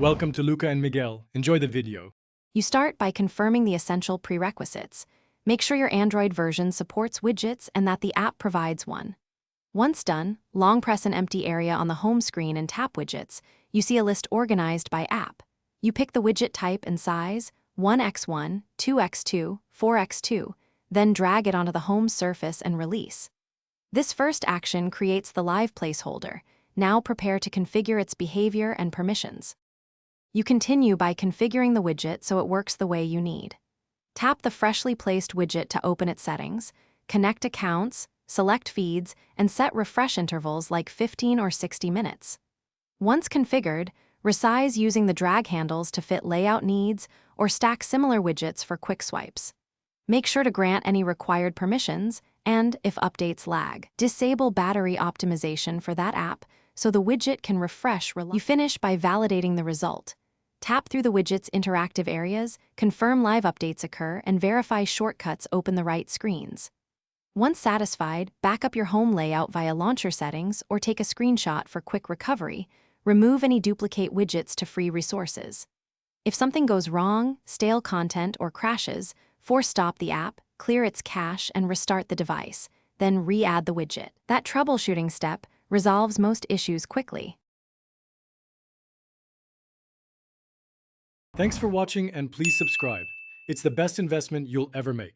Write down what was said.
Welcome to Luca and Miguel. Enjoy the video. You start by confirming the essential prerequisites. Make sure your Android version supports widgets and that the app provides one. Once done, long press an empty area on the home screen and tap Widgets. You see a list organized by app. You pick the widget type and size, 1x1, 2x2, 4x2, then drag it onto the home surface and release. This first action creates the live placeholder. Now prepare to configure its behavior and permissions. You continue by configuring the widget so it works the way you need. Tap the freshly placed widget to open its settings, connect accounts, select feeds, and set refresh intervals like 15 or 60 minutes. Once configured, resize using the drag handles to fit layout needs or stack similar widgets for quick swipes. Make sure to grant any required permissions and, if updates lag, disable battery optimization for that app so the widget can refresh. You finish by validating the result. Tap through the widget's interactive areas, confirm live updates occur, and verify shortcuts open the right screens. Once satisfied, back up your home layout via launcher settings or take a screenshot for quick recovery. Remove any duplicate widgets to free resources. If something goes wrong, stale content, or crashes, force stop the app, clear its cache, and restart the device. Then re-add the widget. That troubleshooting step resolves most issues quickly. Thanks for watching and please subscribe. It's the best investment you'll ever make.